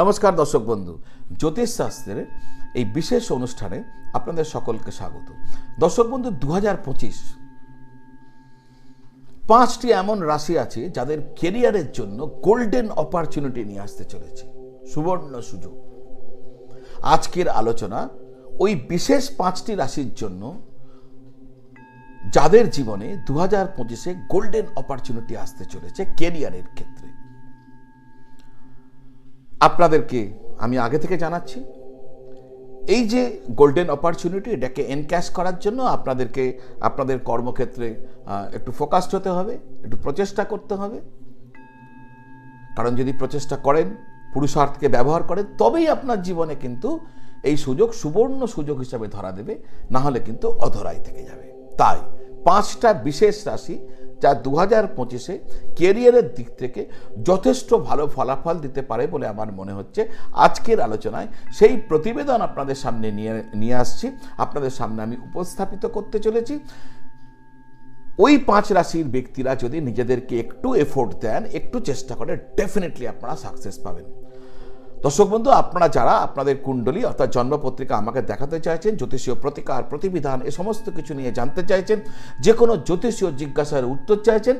নমস্কার দর্শক বন্ধু, জ্যোতিষ শাস্ত্রের এই বিশেষ অনুষ্ঠানে আপনাদের সকলকে স্বাগত। দর্শক বন্ধু, 2025 5টি এমন রাশি আছে যাদের কেরিয়ারের জন্য গোল্ডেন অপরচুনিটি নিয়ে আসতে চলেছে, সুবর্ণ সুযোগ। আজকের আলোচনা ওই বিশেষ 5টি রাশির জন্য যাদের জীবনে 2025-এ গোল্ডেন অপরচুনিটি আসতে চলেছে কেরিয়ারের ক্ষেত্রে। আপনাদেরকে আমি আগে থেকে জানাচ্ছি, এই যে গোল্ডেন অপরচুনিটি, এটাকে এনক্যাশ করার জন্য আপনাদেরকে আপনাদের কর্মক্ষেত্রে একটু ফোকাসড হতে হবে, একটু প্রচেষ্টা করতে হবে। কারণ যদি প্রচেষ্টা করেন, পুরুষার্থকে ব্যবহার করেন, তবেই আপনার জীবনে কিন্তু এই সুযোগ সুবর্ণ সুযোগ হিসাবে ধরা দেবে, না হলে কিন্তু অধরাই থেকে যাবে। তাই 5টা বিশেষ রাশি যা 2025-এ কেরিয়ারের দিক থেকে যথেষ্ট ভালো ফলাফল দিতে পারে বলে আমার মনে হচ্ছে। আজকের আলোচনায় সেই প্রতিবেদন আপনাদের সামনে নিয়ে আসছি, আপনাদের সামনে আমি উপস্থাপিত করতে চলেছি। ওই 5 রাশির ব্যক্তিরা যদি নিজেদেরকে একটু এফোর্ট দেন, একটু চেষ্টা করে, ডেফিনেটলি আপনারা সাকসেস পাবেন। দর্শক বন্ধু, আপনারা যারা আপনাদের কুণ্ডলী অর্থাৎ জন্মপত্রিকা আমাকে দেখাতে চাইছেন, জ্যোতিষীয় প্রতিকার প্রতিবিধান এ সমস্ত কিছু নিয়ে জানতে চাইছেন, যে কোনো জ্যোতিষীয় জিজ্ঞাসার উত্তর চাইছেন,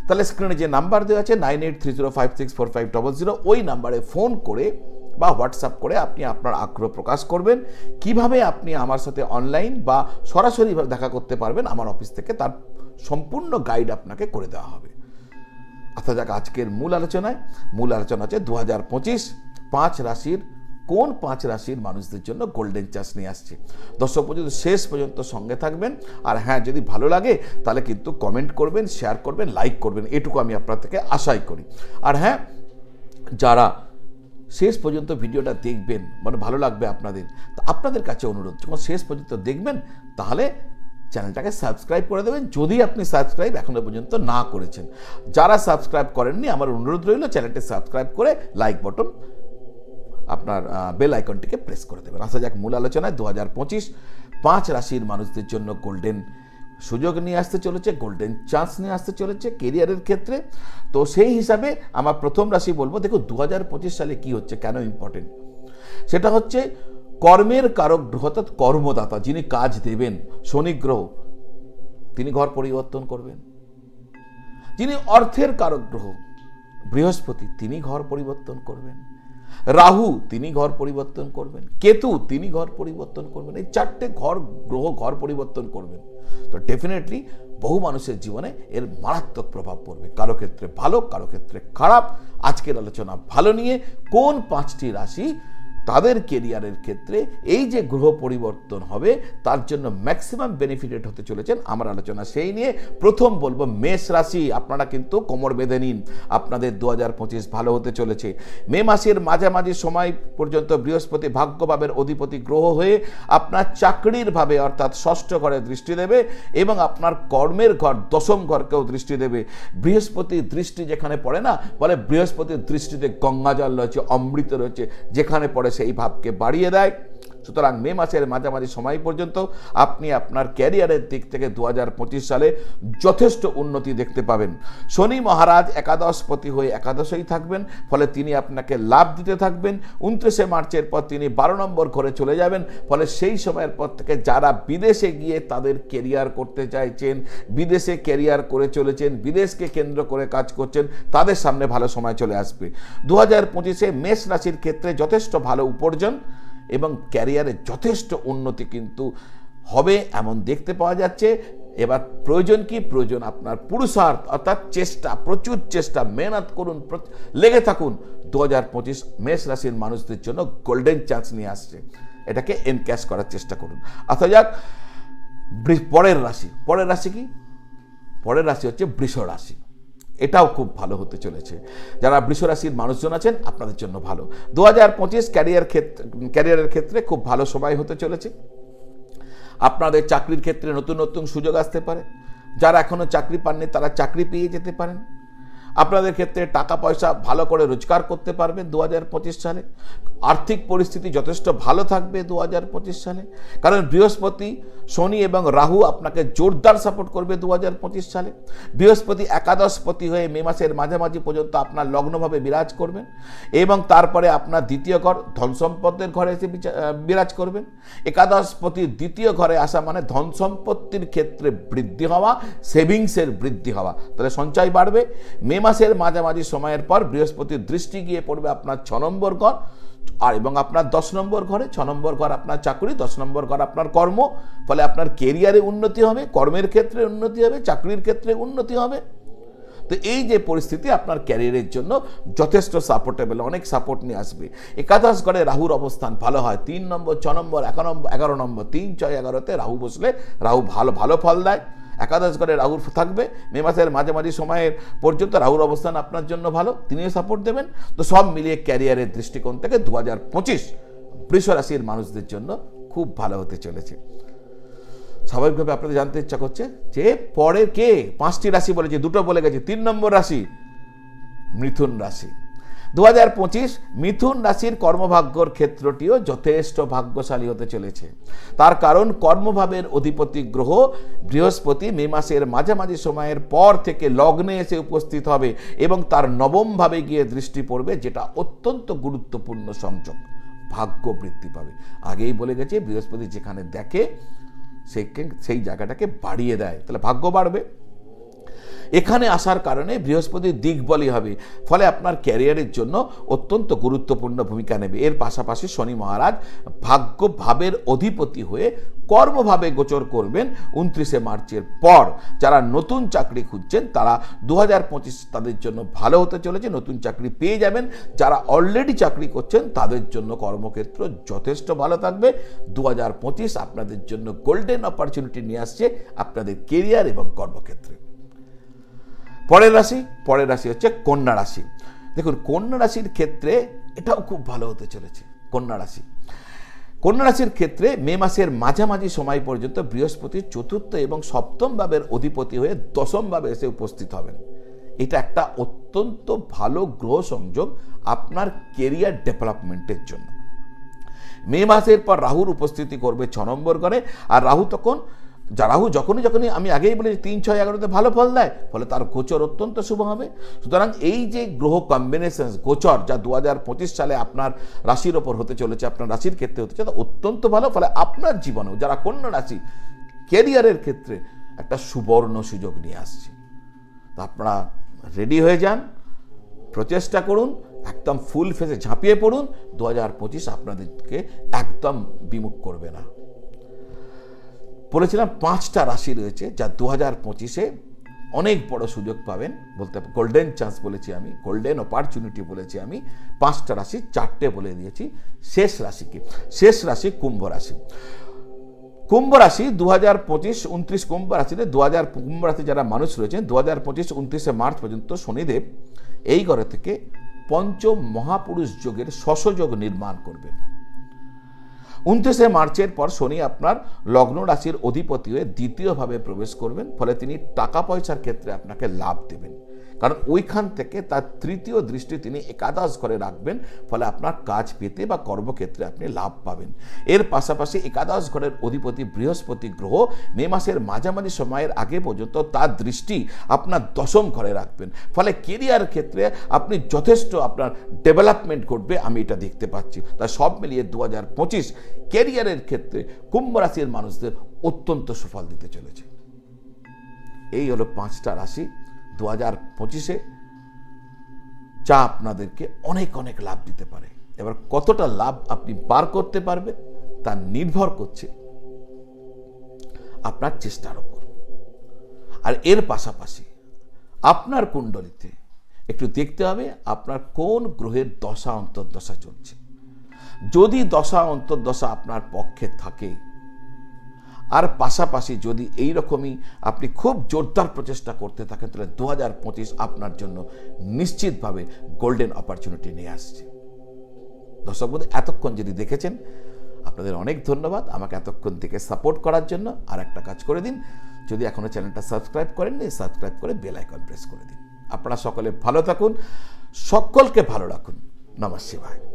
তাহলে স্ক্রিনে যে নাম্বার দেওয়া আছে 9830564500, ওই নাম্বারে ফোন করে বা হোয়াটসঅ্যাপ করে আপনি আপনার আগ্রহ প্রকাশ করবেন। কিভাবে আপনি আমার সাথে অনলাইন বা সরাসরি দেখা করতে পারবেন আমার অফিস থেকে, তার সম্পূর্ণ গাইড আপনাকে করে দেওয়া হবে। অর্থাৎ আজকের মূল আলোচনা হচ্ছে 2025 5 রাশির কোন 5 রাশির মানুষদের জন্য গোল্ডেন চান্স নিয়ে আসছে। দর্শক পর্যন্ত শেষ পর্যন্ত সঙ্গে থাকবেন। আর হ্যাঁ, যদি ভালো লাগে তাহলে কিন্তু কমেন্ট করবেন, শেয়ার করবেন, লাইক করবেন, এটুকু আমি আপনার থেকে আশাই করি। আর হ্যাঁ, যারা শেষ পর্যন্ত ভিডিওটা দেখবেন, মানে ভালো লাগবে আপনাদের, তো আপনাদের কাছে অনুরোধ, যখন শেষ পর্যন্ত দেখবেন তাহলে চ্যানেলটাকে সাবস্ক্রাইব করে দেবেন, যদি আপনি সাবস্ক্রাইব এখনো পর্যন্ত না করেছেন। যারা সাবস্ক্রাইব করেননি, আমার অনুরোধ রইল চ্যানেলটি সাবস্ক্রাইব করে লাইক বটন, আপনার বেল আইকনটিকে প্রেস করে দেবেন। আসা যাক মূল আলোচনায়। 2025 5 রাশির মানুষদের জন্য গোল্ডেন সুযোগ নিয়ে আসতে চলেছে, গোল্ডেন চান্স নিয়ে আসতে চলেছে কেরিয়ারের ক্ষেত্রে। তো সেই হিসাবে আমার প্রথম রাশি বলবো, দেখো 2025 সালে কি হচ্ছে, কেন ইম্পর্টেন্ট, সেটা হচ্ছে কর্মের কারক গ্রহ অর্থাৎ কর্মদাতা, যিনি কাজ দেবেন, শনি গ্রহ, তিনি ঘর পরিবর্তন করবেন। যিনি অর্থের কারক গ্রহ বৃহস্পতি, তিনি ঘর পরিবর্তন করবেন। রাহু, তিনি ঘর পরিবর্তন করবেন। কেতু, তিনি ঘর পরিবর্তন করবেন। এই 4টে গ্রহ ঘর পরিবর্তন করবেন। তো ডেফিনেটলি বহু মানুষের জীবনে এর মারাত্মক প্রভাব পড়বে, কারো ক্ষেত্রে ভালো, কারো ক্ষেত্রে খারাপ। আজকের আলোচনা ভালো নিয়ে, কোন 5টি রাশি তাদের কেরিয়ারের ক্ষেত্রে এই যে গ্রহ পরিবর্তন হবে তার জন্য ম্যাক্সিমাম বেনিফিটেড হতে চলেছেন, আমার আলোচনা সেই নিয়ে। প্রথম বলবো মেষ রাশি। আপনারা কিন্তু কোমর বেঁধে নিন, আপনাদের 2025 ভালো হতে চলেছে। মে মাসের মাঝামাঝি সময় পর্যন্ত বৃহস্পতি ভাগ্যভাবের অধিপতি গ্রহ হয়ে আপনার চাকরির ভাবে অর্থাৎ 6ষ্ঠ ঘরে দৃষ্টি দেবে এবং আপনার কর্মের ঘর 10ম ঘরকেও দৃষ্টি দেবে। বৃহস্পতির দৃষ্টি যেখানে পড়ে না, বলে বৃহস্পতির দৃষ্টিতে গঙ্গাজল রয়েছে, অমৃত রয়েছে, যেখানে পড়ে সেই ভাবকে বাড়িয়ে দেয়। সুতরাং মে মাসের মাঝামাঝি সময় পর্যন্ত আপনি আপনার ক্যারিয়ারের দিক থেকে 2025 সালে যথেষ্ট উন্নতি দেখতে পাবেন। শনি মহারাজ একাদশপতি হয়ে একাদশেই থাকবেন, ফলে তিনি আপনাকে লাভ দিতে থাকবেন। 29শে মার্চের পর তিনি 12 নম্বর ঘরে চলে যাবেন, ফলে সেই সময়ের পর থেকে যারা বিদেশে গিয়ে তাদের কেরিয়ার করতে চাইছেন, বিদেশে কেরিয়ার করে চলেছেন, বিদেশকে কেন্দ্র করে কাজ করছেন, তাদের সামনে ভালো সময় চলে আসবে। 2025-এ মেষ রাশির ক্ষেত্রে যথেষ্ট ভালো উপার্জন এবং ক্যারিয়ারে যথেষ্ট উন্নতি কিন্তু হবে এমন দেখতে পাওয়া যাচ্ছে। এবার প্রয়োজন কি? প্রয়োজন আপনার পুরুষার্থ অর্থাৎ চেষ্টা, প্রচুর চেষ্টা, মেহনত করুন, লেগে থাকুন। 2025 মেষ রাশির মানুষদের জন্য গোল্ডেন চান্স নিয়ে আসছে, এটাকে এনক্যাশ করার চেষ্টা করুন। আসা যাক পরের রাশি কি? পরের রাশি হচ্ছে বৃষ রাশি। এটাও খুব ভালো হতে চলেছে। যারা বৃষ রাশির মানুষজন আছেন আপনাদের জন্য ভালো। 2025 ক্যারিয়ারের ক্ষেত্রে খুব ভালো সময় হতে চলেছে। আপনাদের চাকরির ক্ষেত্রে নতুন নতুন সুযোগ আসতে পারে। যারা এখনো চাকরি পাননি তারা চাকরি পেয়ে যেতে পারেন। আপনাদের ক্ষেত্রে টাকা পয়সা ভালো করে রোজগার করতে পারবেন 2025 সালে। আর্থিক পরিস্থিতি যথেষ্ট ভালো থাকবে 2025 সালে, কারণ বৃহস্পতি, শনি এবং রাহু আপনাকে জোরদার সাপোর্ট করবে 2025 সালে। বৃহস্পতি একাদশপতি হয়ে মে মাসের মাঝামাঝি পর্যন্ত আপনার লগ্নভাবে বিরাজ করবেন এবং তারপরে আপনার দ্বিতীয় ঘর ধন সম্পদের ঘরে এসে বিরাজ করবেন। একাদশপতির দ্বিতীয় ঘরে আসা মানে ধন সম্পত্তির ক্ষেত্রে বৃদ্ধি হওয়া, সেভিংসের বৃদ্ধি হওয়া, তাহলে সঞ্চয় বাড়বে। মে মাসের মাঝামাঝি সময়ের পর বৃহস্পতির দৃষ্টি গিয়ে পড়বে আপনার 6 নম্বর ঘর আর এবং আপনার 10 নম্বর ঘরে। 6 নম্বর ঘর আপনার চাকরি, 10 নম্বর ঘর আপনার কর্ম, ফলে আপনার কেরিয়ারে উন্নতি হবে, কর্মের ক্ষেত্রে উন্নতি হবে, চাকরির ক্ষেত্রে উন্নতি হবে। তো এই যে পরিস্থিতি আপনার ক্যারিয়ারের জন্য যথেষ্ট সাপোর্টেবল, অনেক সাপোর্ট নিয়ে আসবে। একাদশ ঘরে রাহুর অবস্থান ভালো হয়, 3 নম্বর, 6 নম্বর, 11 নম্বর, 3, 6, 11তে রাহু বসলে রাহু ভালো ফল দেয়। একাদশ ঘরে রাহুর থাকবে মে মাসের মাঝামাঝি সময়ের পর্যন্ত রাহুর অবস্থান আপনার জন্য ভালো, তিনিও সাপোর্ট দেবেন। তো সব মিলিয়ে ক্যারিয়ারের দৃষ্টিকোণ থেকে 2025 বৃষ রাশির মানুষদের জন্য খুব ভালো হতে চলেছে। স্বাভাবিকভাবে আপনাদের জানতে ইচ্ছা করছে যে পরের কে, 5টি রাশি বলেছে, 2টো বলে গেছে, 3 নম্বর রাশি মিথুন রাশি। 2025 মিথুন রাশির কর্মভাগ্যর ক্ষেত্রটিও যথেষ্ট ভাগ্যশালী হতে চলেছে। তার কারণ কর্মভাবের অধিপতি গ্রহ বৃহস্পতি মে মাসের মাঝামাঝি সময়ের পর থেকে লগ্নে এসে উপস্থিত হবে এবং তার 9ম ভাবে গিয়ে দৃষ্টি পড়বে, যেটা অত্যন্ত গুরুত্বপূর্ণ সংযোগ। ভাগ্য বৃদ্ধি পাবে। আগেই বলে গেছে বৃহস্পতি যেখানে দেখে সেই জায়গাটাকে বাড়িয়ে দেয়, তাহলে ভাগ্য বাড়বে। এখানে আসার কারণে বৃহস্পতির দিকবলই হবে, ফলে আপনার ক্যারিয়ারের জন্য অত্যন্ত গুরুত্বপূর্ণ ভূমিকা নেবে। এর পাশাপাশি শনি মহারাজ ভাগ্য ভাবের অধিপতি হয়ে কর্মভাবে গোচর করবেন 29শে মার্চের পর। যারা নতুন চাকরি খুঁজছেন তারা 2025 তাদের জন্য ভালো হতে চলেছে, নতুন চাকরি পেয়ে যাবেন। যারা অলরেডি চাকরি করছেন তাদের জন্য কর্মক্ষেত্র যথেষ্ট ভালো থাকবে। 2025 আপনাদের জন্য গোল্ডেন অপরচুনিটি নিয়ে আসছে আপনাদের কেরিয়ার এবং কর্মক্ষেত্রে। পরের রাশি হচ্ছে কন্যা রাশি। দেখুন, কন্যা রাশির ক্ষেত্রে এটাও খুব ভালো হতে চলেছে। কন্যা রাশির ক্ষেত্রে মে মাসের মাঝামাঝি সময় পর্যন্ত বৃহস্পতি 4র্থ এবং 7ম ভাবের অধিপতি হয়ে 10ম ভাবে এসে উপস্থিত হবেন। এটা একটা অত্যন্ত ভালো গ্রহ সংযোগ আপনার কেরিয়ার ডেভেলপমেন্টের জন্য। মে মাসের পর রাহুর উপস্থিতি করবে 6 নম্বর ঘরে, আর রাহু যখনই আমি আগেই বলেছি 3, 6, 11তে ভালো ফল দেয়, ফলে তার গোচর অত্যন্ত শুভ হবে। সুতরাং এই যে গ্রহ কম্বিনেশন গোচর যা 2025 সালে আপনার রাশির ওপর হতে চলেছে, আপনার রাশির ক্ষেত্রে হতে চলেছে, অত্যন্ত ভালো। ফলে আপনার জীবনেও যারা কন্যা রাশি, ক্যারিয়ারের ক্ষেত্রে একটা সুবর্ণ সুযোগ নিয়ে আসছে। তো আপনারা রেডি হয়ে যান, প্রচেষ্টা করুন, একদম ফুল ফেসে ঝাঁপিয়ে পড়ুন। 2025 আপনাদেরকে একদম বিমুখ করবে না। বলেছিলাম 5টা রাশি রয়েছে যা 2025-এ অনেক বড় সুযোগ পাবেন, বলতে গোল্ডেন চান্স বলেছি আমি, গোল্ডেন অপরচুনিটি বলেছি আমি। 5টা রাশি, 4টে বলে দিয়েছি। শেষ রাশি কুম্ভ রাশি। কুম্ভ রাশি 2025 29 কুম্ভ রাশিতে কুম্ভ রাশি যারা মানুষ রয়েছেন 2025 29শে মার্চ পর্যন্ত শনিদেব এই ঘরে থেকে পঞ্চম মহাপুরুষ যোগের শশযোগ নির্মাণ করবেন। 29শে মার্চের পর শনি আপনার লগ্ন রাশির অধিপতি হয়ে দ্বিতীয়ভাবে প্রবেশ করবেন, ফলে তিনি টাকা পয়সার ক্ষেত্রে আপনাকে লাভ দেবেন। কারণ ওইখান থেকে তার 3য় দৃষ্টি তিনি একাদশ ঘরে রাখবেন, ফলে আপনার কাজ পেতে বা কর্মক্ষেত্রে আপনি লাভ পাবেন। এর পাশাপাশি একাদশ ঘরের অধিপতি বৃহস্পতি গ্রহ মে মাসের মাঝামাঝি সময়ের আগে পর্যন্ত তার দৃষ্টি আপনার 10ম ঘরে রাখবেন, ফলে কেরিয়ার ক্ষেত্রে আপনি যথেষ্ট আপনার ডেভেলপমেন্ট ঘটবে, আমি এটা দেখতে পাচ্ছি। তাই সব মিলিয়ে 2025 ক্যারিয়ারের ক্ষেত্রে কুম্ভ রাশির মানুষদের অত্যন্ত সুফল দিতে চলেছে। এই হলো 5টা রাশি 2025-এ যা আপনাদেরকে অনেক অনেক লাভ দিতে পারে। এবার কতটা লাভ আপনি বার করতে পারবেন তা নির্ভর করছে আপনার চেষ্টার উপর। আর এর পাশাপাশি আপনার কুণ্ডলিতে একটু দেখতে হবে আপনার কোন গ্রহের দশা অন্তর্দশা চলছে। যদি দশা অন্তর্দশা আপনার পক্ষে থাকে, আর পাশাপাশি যদি এই রকমই আপনি খুব জোরদার প্রচেষ্টা করতে থাকেন, তাহলে 2025 আপনার জন্য নিশ্চিতভাবে গোল্ডেন অপরচুনিটি নিয়ে আসছে। দর্শক বন্ধু, এতক্ষণ যদি দেখেছেন আপনাদের অনেক ধন্যবাদ আমাকে এতক্ষণ থেকে সাপোর্ট করার জন্য। আর একটা কাজ করে দিন, যদি এখনো চ্যানেলটা সাবস্ক্রাইব করেননি, সাবস্ক্রাইব করে বেল আইকন প্রেস করে দিন। আপনারা সকলে ভালো থাকুন, সকলকে ভালো রাখুন। নমঃ শিবায়।